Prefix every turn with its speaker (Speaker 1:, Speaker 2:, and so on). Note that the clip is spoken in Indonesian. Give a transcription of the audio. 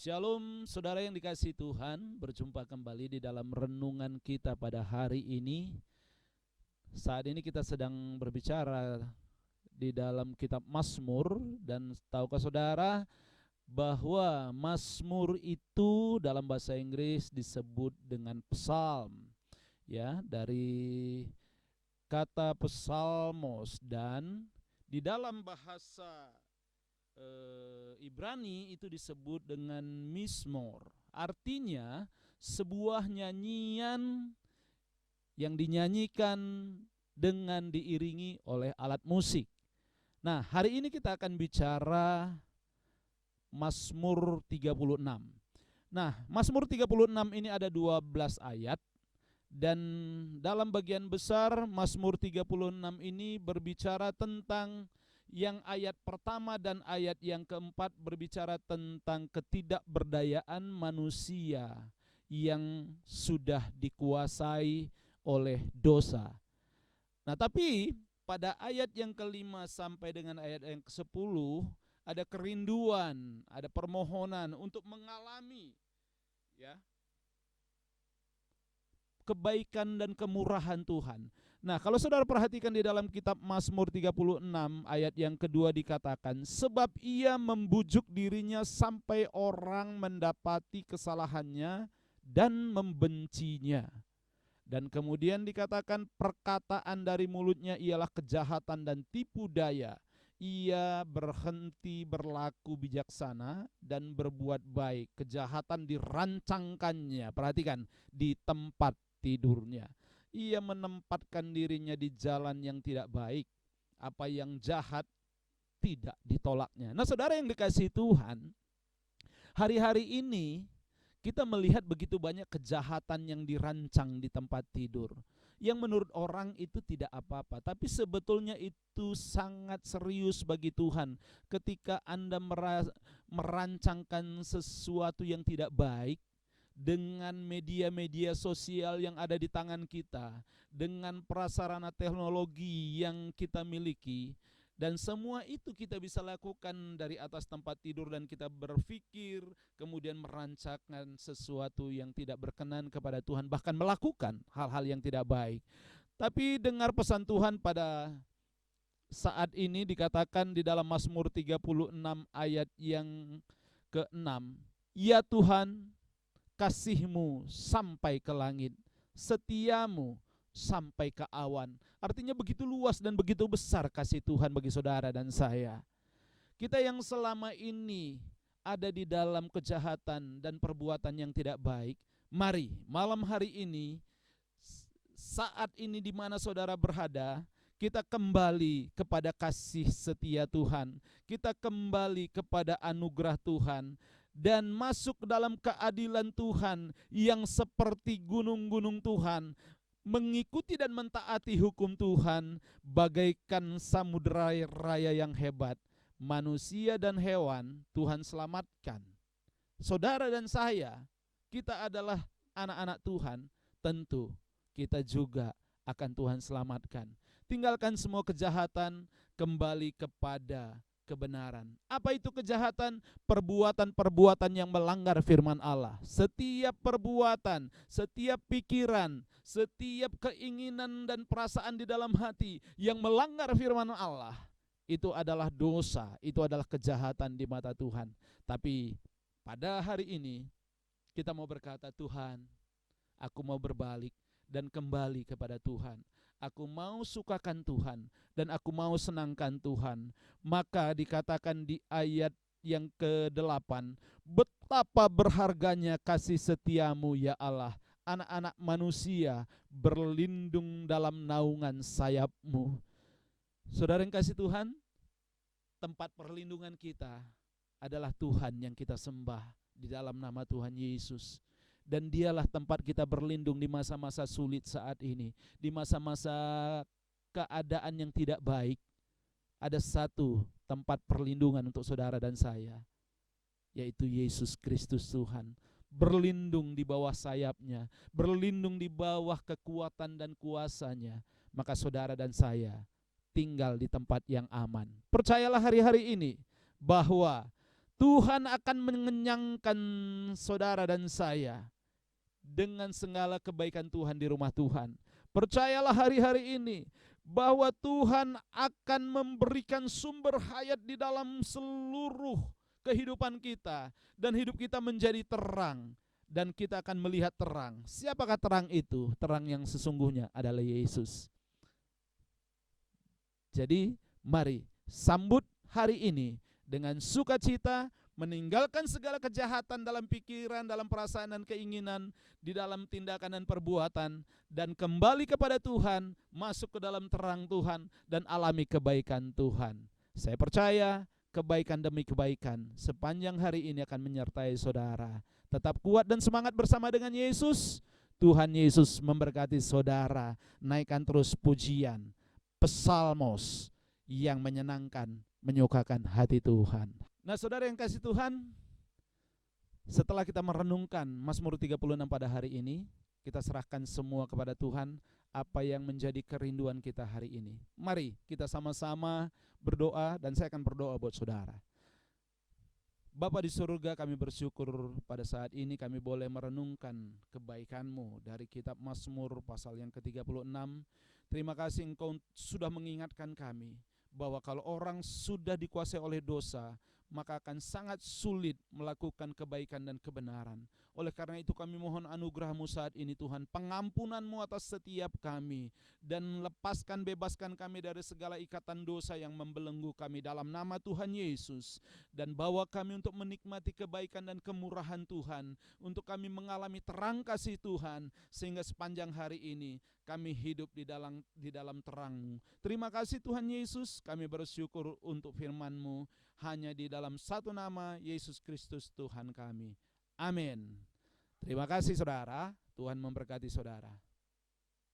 Speaker 1: Shalom saudara yang dikasihi Tuhan, berjumpa kembali di dalam renungan kita pada hari ini. Saat ini kita sedang berbicara di dalam kitab Mazmur, dan tahukah saudara bahwa Mazmur itu dalam bahasa Inggris disebut dengan psalm, ya, dari kata psalmos, dan di dalam bahasa Ibrani itu disebut dengan mismor. Artinya sebuah nyanyian yang dinyanyikan dengan diiringi oleh alat musik. Nah, hari ini kita akan bicara Mazmur 36. Nah, Mazmur 36 ini ada 12 ayat, dan dalam bagian besar Mazmur 36 ini berbicara tentang yang ayat pertama dan ayat yang keempat berbicara tentang ketidakberdayaan manusia yang sudah dikuasai oleh dosa. Nah, tapi pada ayat yang kelima sampai dengan ayat yang ke-10 ada kerinduan, ada permohonan untuk mengalami, ya, kebaikan dan kemurahan Tuhan. Nah, kalau saudara perhatikan di dalam kitab Mazmur 36 ayat yang kedua dikatakan, sebab ia membujuk dirinya sampai orang mendapati kesalahannya dan membencinya. Dan kemudian dikatakan perkataan dari mulutnya ialah kejahatan dan tipu daya. Ia berhenti berlaku bijaksana dan berbuat baik. Kejahatan dirancangkannya, perhatikan, di tempat tidurnya. Ia menempatkan dirinya di jalan yang tidak baik. Apa yang jahat tidak ditolaknya. Nah, saudara yang dikasihi Tuhan, hari-hari ini kita melihat begitu banyak kejahatan yang dirancang di tempat tidur, yang menurut orang itu tidak apa-apa, tapi sebetulnya itu sangat serius bagi Tuhan. Ketika Anda merancangkan sesuatu yang tidak baik dengan media-media sosial yang ada di tangan kita, dengan prasarana teknologi yang kita miliki, dan semua itu kita bisa lakukan dari atas tempat tidur, dan kita berpikir kemudian merancangkan sesuatu yang tidak berkenan kepada Tuhan, bahkan melakukan hal-hal yang tidak baik. Tapi dengar pesan Tuhan pada saat ini dikatakan di dalam Mazmur 36 ayat yang ke-6, ya Tuhan, kasih-Mu sampai ke langit, setiamu sampai ke awan. Artinya begitu luas dan begitu besar kasih Tuhan bagi saudara dan saya. Kita yang selama ini ada di dalam kejahatan dan perbuatan yang tidak baik, mari malam hari ini, saat ini di mana saudara berada, kita kembali kepada kasih setia Tuhan, kita kembali kepada anugerah Tuhan, dan masuk ke dalam keadilan Tuhan yang seperti gunung-gunung Tuhan, mengikuti dan mentaati hukum Tuhan bagaikan samudera raya yang hebat. Manusia dan hewan Tuhan selamatkan. Saudara dan saya, kita adalah anak-anak Tuhan, tentu kita juga akan Tuhan selamatkan. Tinggalkan semua kejahatan, kembali kepada kebenaran. Apa itu kejahatan? Perbuatan-perbuatan yang melanggar firman Allah. Setiap perbuatan, setiap pikiran, setiap keinginan dan perasaan di dalam hati yang melanggar firman Allah, itu adalah dosa, itu adalah kejahatan di mata Tuhan. Tapi pada hari ini kita mau berkata, Tuhan, aku mau berbalik dan kembali kepada Tuhan. Aku mau sukakan Tuhan dan aku mau senangkan Tuhan. Maka dikatakan di ayat yang ke-8, betapa berharganya kasih setiamu ya Allah. Anak-anak manusia berlindung dalam naungan sayap-Mu. Saudara yang kasih Tuhan, tempat perlindungan kita adalah Tuhan yang kita sembah di dalam nama Tuhan Yesus. Dan dialah tempat kita berlindung di masa-masa sulit saat ini. Di masa-masa keadaan yang tidak baik, ada satu tempat perlindungan untuk saudara dan saya, yaitu Yesus Kristus Tuhan. Berlindung di bawah sayap-Nya, berlindung di bawah kekuatan dan kuasa-Nya. Maka saudara dan saya tinggal di tempat yang aman. Percayalah hari-hari ini bahwa Tuhan akan mengenyangkan saudara dan saya dengan segala kebaikan Tuhan di rumah Tuhan. Percayalah hari-hari ini bahwa Tuhan akan memberikan sumber hayat di dalam seluruh kehidupan kita, dan hidup kita menjadi terang, dan kita akan melihat terang. Siapakah terang itu? Terang yang sesungguhnya adalah Yesus. Jadi mari sambut hari ini dengan sukacita, meninggalkan segala kejahatan dalam pikiran, dalam perasaan dan keinginan, di dalam tindakan dan perbuatan, dan kembali kepada Tuhan, masuk ke dalam terang Tuhan, dan alami kebaikan Tuhan. Saya percaya kebaikan demi kebaikan sepanjang hari ini akan menyertai saudara. Tetap kuat dan semangat bersama dengan Yesus. Tuhan Yesus memberkati saudara. Naikkan terus pujian, psalmos yang menyenangkan, menyukakan hati Tuhan. Nah, saudara yang kasih Tuhan, setelah kita merenungkan Mazmur 36 pada hari ini, kita serahkan semua kepada Tuhan apa yang menjadi kerinduan kita hari ini. Mari kita sama-sama berdoa, dan saya akan berdoa buat saudara. Bapa di surga, kami bersyukur pada saat ini kami boleh merenungkan kebaikan-Mu dari kitab Mazmur pasal yang ke-36. Terima kasih Engkau sudah mengingatkan kami bahwa kalau orang sudah dikuasai oleh dosa, maka akan sangat sulit melakukan kebaikan dan kebenaran. Oleh karena itu kami mohon anugerah-Mu saat ini Tuhan, pengampunan-Mu atas setiap kami, dan lepaskan, bebaskan kami dari segala ikatan dosa yang membelenggu kami dalam nama Tuhan Yesus. Dan bawa kami untuk menikmati kebaikan dan kemurahan Tuhan, untuk kami mengalami terang kasih Tuhan, sehingga sepanjang hari ini kami hidup di dalam terang-Mu. Terima kasih Tuhan Yesus, kami bersyukur untuk firman-Mu, hanya di dalam satu nama, Yesus Kristus Tuhan kami. Amin. Terima kasih saudara, Tuhan memberkati saudara.